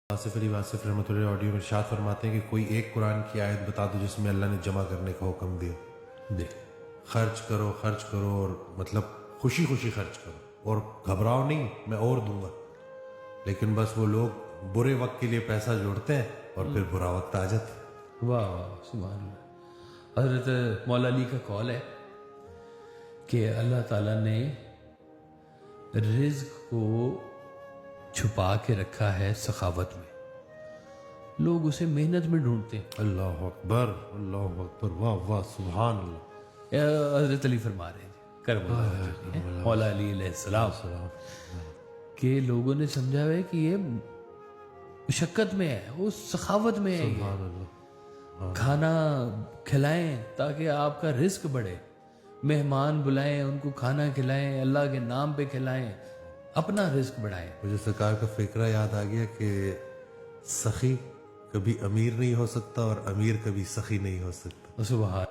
آصف علی واصف رحمۃ اللہ آڈیو میں ارشاد فرماتے ہیں کہ کوئی ایک قرآن کی آیت بتا دو جس میں اللہ نے جمع کرنے کا حکم دیا. خرچ کرو اور مطلب خوشی خوشی خرچ کرو اور گھبراؤ نہیں، میں اور دوں گا. لیکن بس وہ لوگ برے وقت کے لیے پیسہ جوڑتے ہیں اور پھر برا وقت آ جاتا ہے. واہ واہ سبحان اللہ. حضرت مولا علی کا قول ہے کہ اللہ تعالیٰ نے رزق کو چھپا کے رکھا ہے سخاوت میں. لوگ اسے محنت میں ڈھونڈتے ہیں. اللہ اکبر، اللہ اکبر، واہ واہ سبحان اللہ. حضرت علی فرما رہے ہیں کرم اللہ مولا علی علیہ السلام کہ لوگوں نے سمجھا ہے کہ یہ مشقت میں ہے، وہ سخاوت میں ہے. سبحان اللہ. کھانا کھلائیں تاکہ آپ کا رزق بڑھے، مہمان بلائیں، ان کو کھانا کھلائیں، اللہ کے نام پہ کھلائیں، اپنا رزق بڑھائیں. مجھے سرکار کا فکرہ یاد آ گیا کہ سخی کبھی امیر نہیں ہو سکتا اور امیر کبھی سخی نہیں ہو سکتا. سبحان